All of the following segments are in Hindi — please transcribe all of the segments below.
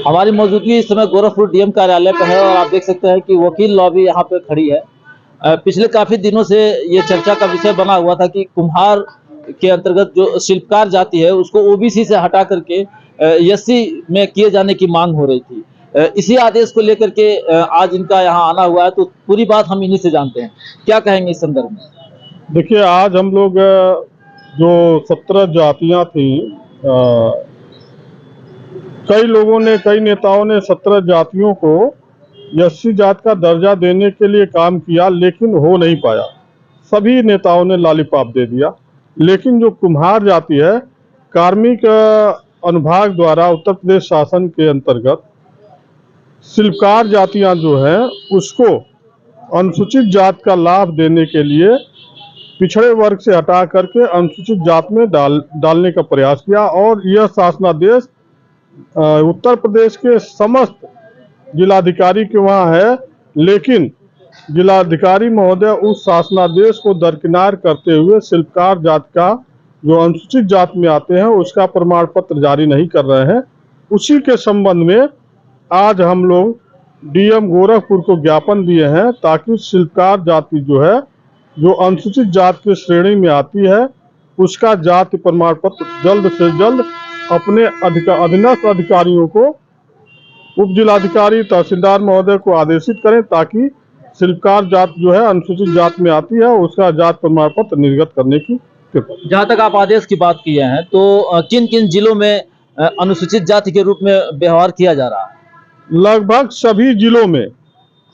हमारी मौजूदगी इस समय गोरखपुर डीएम कार्यालय पे है और आप देख सकते हैं कि वकील लॉबी यहाँ पे खड़ी है। पिछले काफी दिनों से ये चर्चा का विषय बना हुआ था कि कुम्हार के अंतर्गत जो शिल्पकार जाति है उसको ओबीसी से हटा करके एससी में किए जाने की मांग हो रही थी। इसी आदेश को लेकर के आज इनका यहाँ आना हुआ है, तो पूरी बात हम इन्हीं से जानते हैं। क्या कहेंगे इस संदर्भ में? देखिए, आज हम लोग जो 17 जातियां थी, कई लोगों ने, कई नेताओं ने 17 जातियों को एससी जात का दर्जा देने के लिए काम किया, लेकिन हो नहीं पाया। सभी नेताओं ने लॉलीपॉप दे दिया। लेकिन जो कुम्हार जाति है, कार्मिक अनुभाग द्वारा उत्तर प्रदेश शासन के अंतर्गत शिल्पकार जातियां जो हैं उसको अनुसूचित जात का लाभ देने के लिए पिछड़े वर्ग से हटा करके अनुसूचित जात में डालने का प्रयास किया। और यह शासनादेश उत्तर प्रदेश के समस्त जिलाधिकारी के वहाँ है, लेकिन जिलाधिकारी महोदय उस शासनादेश को दरकिनार करते हुए शिल्पकार जात का जो अनुसूचित जात में आते हैं उसका प्रमाण पत्र जारी नहीं कर रहे हैं। उसी के संबंध में आज हम लोग डीएम गोरखपुर को ज्ञापन दिए हैं, ताकि शिल्पकार जाति जो है, जो अनुसूचित जात की श्रेणी में आती है, उसका जाति प्रमाण पत्र जल्द से जल्द अपने अधीनस्थ अधिकारियों को, उप जिलाधिकारी, तहसीलदार महोदय को आदेशित करें, ताकि शिल्पकार जात जो है अनुसूचित जात में आती है उसका जात प्रमाण पत्र निर्गत करने की कृपा। जहाँ तक आप आदेश की बात किए हैं, तो किन किन जिलों में अनुसूचित जाति के रूप में व्यवहार किया जा रहा है? लगभग सभी जिलों में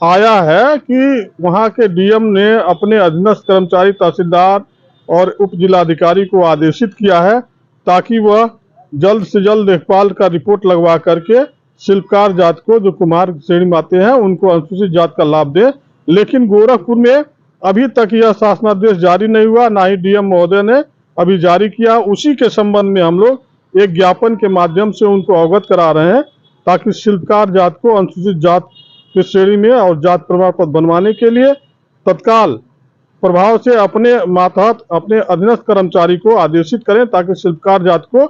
आया है कि वहाँ के डीएम ने अपने अधीनस्थ कर्मचारी, तहसीलदार और उप जिलाधिकारी को आदेशित किया है, ताकि वह जल्द से जल्द लेखपाल का रिपोर्ट लगवा करके शिल्पकार जात को, जो कुम्हार श्रेणी में आते हैं, उनको अनुसूचित जात का लाभ दे। लेकिन गोरखपुर में अभी तक यह शासनादेश जारी नहीं हुआ, ना ही डीएम महोदय ने अभी जारी किया। उसी के संबंध में हम लोग एक ज्ञापन के माध्यम से उनको अवगत करा रहे हैं, ताकि शिल्पकार जात को अनुसूचित जात की श्रेणी में और जात प्रमाण पत्र बनवाने के लिए तत्काल प्रभाव से अपने मातहत अपने अधीनस्थ कर्मचारी को आदेशित करें, ताकि शिल्पकार जात को,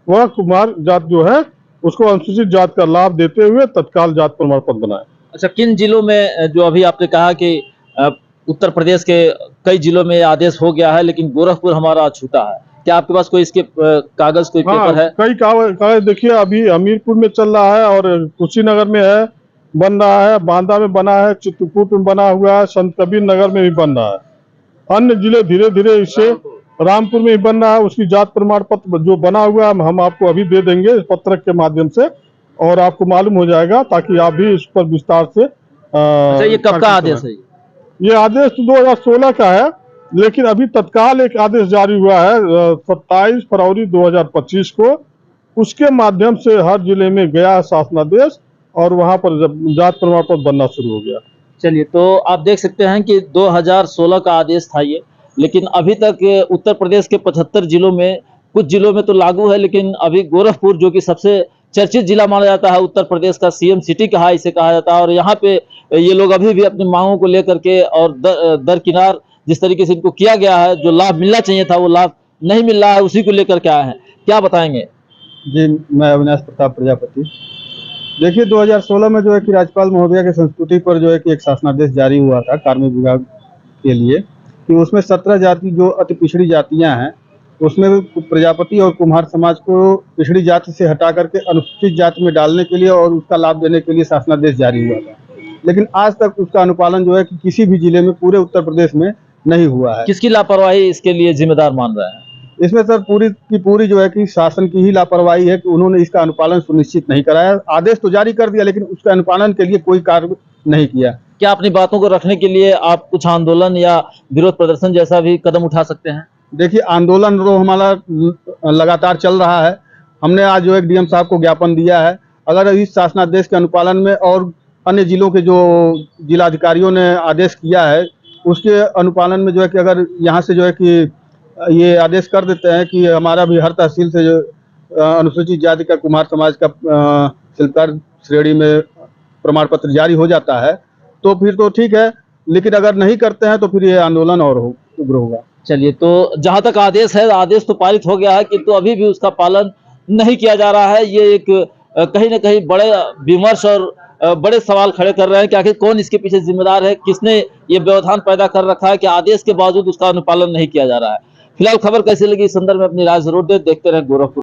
वह कुम्हार जात जो है, उसको अनुसूचित जात का लाभ देते हुए तत्काल जात प्रमाण पत्र बनाए। अच्छा, किन जिलों में, जो अभी आपने कहा कि उत्तर प्रदेश के कई जिलों में आदेश हो गया है, लेकिन गोरखपुर हमारा छूटा है, क्या आपके पास कोई इसके कागज, कोई पेपर है? कई कागज देखिए, अभी हमीरपुर में चल रहा है और कुशीनगर में है, बन रहा है, बांदा में बना है, चित्रकूट में बना हुआ है, संत कबीर नगर में भी बन रहा है। अन्य जिले धीरे धीरे इससे, रामपुर में भी बन रहा है, उसकी जात प्रमाण पत्र जो बना हुआ है हम आपको अभी दे देंगे पत्रक के माध्यम से, और आपको मालूम हो जाएगा, ताकि आप भी इस पर विस्तार से। अच्छा, ये कब का आदेश है? ये आदेश तो 2016 का है, लेकिन अभी तत्काल एक आदेश जारी हुआ है 27 फरवरी 2025 को। उसके माध्यम से हर जिले में गया शासनादेश और वहां पर जात प्रमाण पत्र बनना शुरू हो गया। चलिए, तो आप देख सकते हैं कि 2016 का आदेश था ये, लेकिन अभी तक उत्तर प्रदेश के 75 जिलों में, कुछ जिलों में तो लागू है, लेकिन अभी गोरखपुर, जो कि सबसे चर्चित जिला माना जाता है उत्तर प्रदेश का, सीएम सिटी कहा इसे कहा जाता है, और यहाँ पे ये लोग अभी भी अपनी मांगों को लेकर के और दरकिनार जिस तरीके से इनको किया गया है, जो लाभ मिलना चाहिए था वो लाभ नहीं मिल रहा है, उसी को लेकर के आए हैं। क्या बताएंगे? जी, मैं अविनाश प्रताप प्रजापति। देखिए, 2016 में जो है कि राज्यपाल महोदया के संस्तुति पर जो है कि एक शासनादेश जारी हुआ था कार्मिक विभाग के लिए, कि उसमें 17 जाति जो अति पिछड़ी जातियां हैं, उसमें प्रजापति और कुम्हार समाज को पिछड़ी जाति से हटा करके अनुसूचित जाति में डालने के लिए और उसका लाभ देने के लिए शासनादेश जारी हुआ था। लेकिन आज तक उसका अनुपालन जो है कि किसी भी जिले में पूरे उत्तर प्रदेश में नहीं हुआ है। किसकी लापरवाही इसके लिए जिम्मेदार मान रहे हैं? इसमें सर पूरी की पूरी जो है कि शासन की ही लापरवाही है, कि उन्होंने इसका अनुपालन सुनिश्चित नहीं कराया। आदेश तो जारी कर दिया, लेकिन उसका अनुपालन के लिए कोई कार्य नहीं किया। क्या अपनी बातों को रखने के लिए आप कुछ आंदोलन या विरोध प्रदर्शन जैसा भी कदम उठा सकते हैं? देखिए, आंदोलन तो हमारा लगातार चल रहा है। हमने आज जो एक डीएम साहब को ज्ञापन दिया है, अगर इस शासनादेश के अनुपालन में और अन्य जिलों के जो जिलाधिकारियों ने आदेश किया है उसके अनुपालन में जो है कि अगर यहाँ से जो है कि ये आदेश कर देते हैं कि हमारा भी हर तहसील से जो अनुसूचित जाति का कुम्हार समाज का शिल्पकार श्रेणी में प्रमाण पत्र जारी हो जाता है, तो फिर तो ठीक है, लेकिन अगर नहीं करते हैं तो फिर ये आंदोलन और उग्र होगा। चलिए, तो जहां तक आदेश है, आदेश तो पारित हो गया है, किंतु अभी भी उसका पालन नहीं किया जा रहा है। ये एक कहीं ना कहीं बड़े विमर्श और बड़े सवाल खड़े कर रहे हैं कि आखिर कौन इसके पीछे जिम्मेदार है, किसने ये व्यवधान पैदा कर रखा है कि आदेश के बावजूद उसका अनुपालन नहीं किया जा रहा है। फिलहाल खबर कैसी लगी इस संदर्भ में अपनी राय जरूर दे। देखते रहे गोरखपुर।